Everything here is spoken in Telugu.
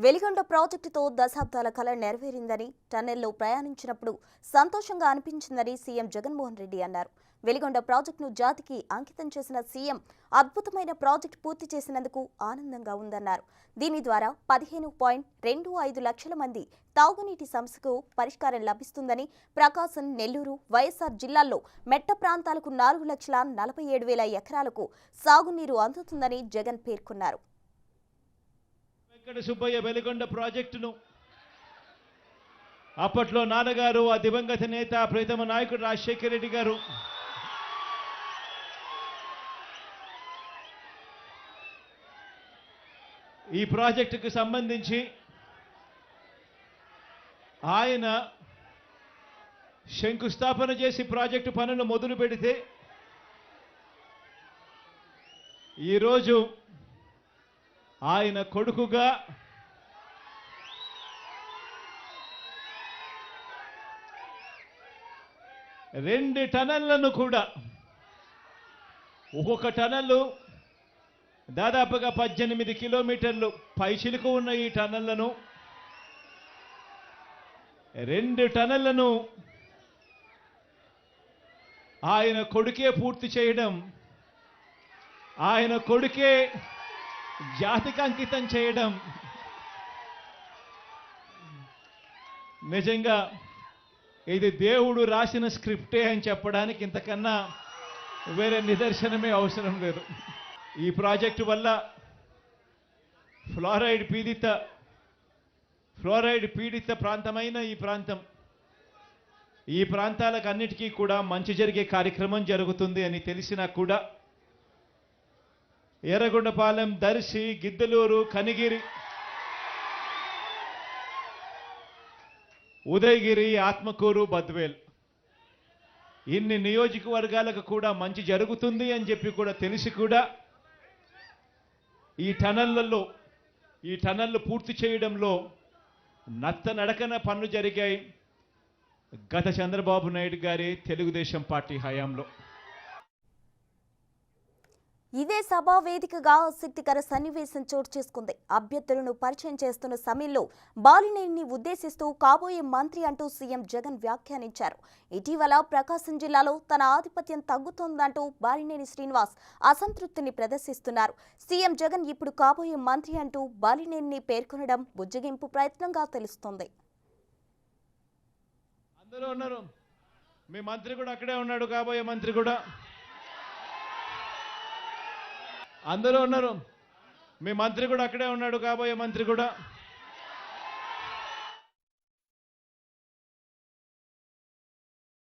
వెలిగొండ ప్రాజెక్టుతో దశాబ్దాల కల నెరవేరిందని, టన్నెల్లో ప్రయాణించినప్పుడు సంతోషంగా అనిపించిందని సీఎం జగన్మోహన్ రెడ్డి అన్నారు. వెలిగొండ ప్రాజెక్టును జాతికి అంకితం చేసిన సీఎం అద్భుతమైన ప్రాజెక్టు పూర్తి చేసినందుకు ఆనందంగా ఉందన్నారు. దీని ద్వారా 15.25 లక్షల మంది తాగునీటి సమస్యకు పరిష్కారం లభిస్తుందని, ప్రకాశం, నెల్లూరు, వైఎస్ఆర్ జిల్లాల్లో మెట్ట ప్రాంతాలకు 4,47,000 ఎకరాలకు సాగునీరు అందుతుందని జగన్ పేర్కొన్నారు. వెంకట సుబ్బయ్య వెలిగొండ ప్రాజెక్టును అప్పట్లో నాన్నగారు, ఆ దివంగత నేత ప్రీతమ నాయకుడు రాజశేఖర రెడ్డి గారు ఈ ప్రాజెక్టుకు సంబంధించి ఆయన శంకుస్థాపన చేసి ప్రాజెక్టు పనులు మొదలు పెడితే ఈరోజు ఆయన కొడుకుగా రెండు టనళ్లను కూడా, ఒక్కొక్క టనల్లు దాదాపుగా 18 కిలోమీటర్లు పైచిలుకు ఉన్న ఈ టనళ్లను, 2 టనళ్లను ఆయన కొడుకే పూర్తి చేయడం, ఆయన కొడుకే జాతికి అంకితం చేయడం నిజంగా ఇది దేవుడు రాసిన స్క్రిప్టే అని చెప్పడానికి ఇంతకన్నా వేరే నిదర్శనమే అవసరం లేదు. ఈ ప్రాజెక్టు వల్ల ఫ్లోరైడ్ పీడిత ప్రాంతమైన ఈ ప్రాంతాలకు అన్నిటికీ కూడా మంచి జరిగే కార్యక్రమం జరుగుతుంది అని తెలిసినా కూడా ఎర్రగొండపాలెం, దర్శి, గిద్దలూరు, కనిగిరి, ఉదయగిరి, ఆత్మకూరు, బద్వేల్ ఇన్ని నియోజకవర్గాలకు కూడా మంచి జరుగుతుంది అని చెప్పి కూడా తెలిసి కూడా ఈ టనళ్లు పూర్తి చేయడంలో నత్తనడకన పనులు జరిగాయి గత చంద్రబాబు నాయుడు గారి తెలుగుదేశం పార్టీ హయాంలో. ఇదే సభా వేదికగా ఆసక్తికర సన్నివేశం చోటు చేసుకుంది. అభ్యర్థులను పరిచయం చేస్తున్న సమయంలో బాలినేనిని ఉద్దేశిస్తూ కాబోయే మంత్రి అంటూ సీఎం జగన్ వ్యాఖ్యానించారు. ఇటీవల ప్రకాశం జిల్లాలో తన ఆధిపత్యం తగ్గుతోందంటూ బాలినేని శ్రీనివాస్ అసంతృప్తిని ప్రదర్శిస్తున్నారు. సీఎం జగన్ ఇప్పుడు కాబోయే మంత్రి అంటూ బాలినేనిని పేర్కొనడం బుజ్జగింపు ప్రయత్నంగా తెలుస్తోంది. అందరూ ఉన్నారు, మీ మంత్రి కూడా అక్కడే ఉన్నాడు, కాబోయే మంత్రి కూడా అందరూ ఉన్నారు, మీ మంత్రి కూడా అక్కడే ఉన్నాడు, కాబోయే మంత్రి కూడా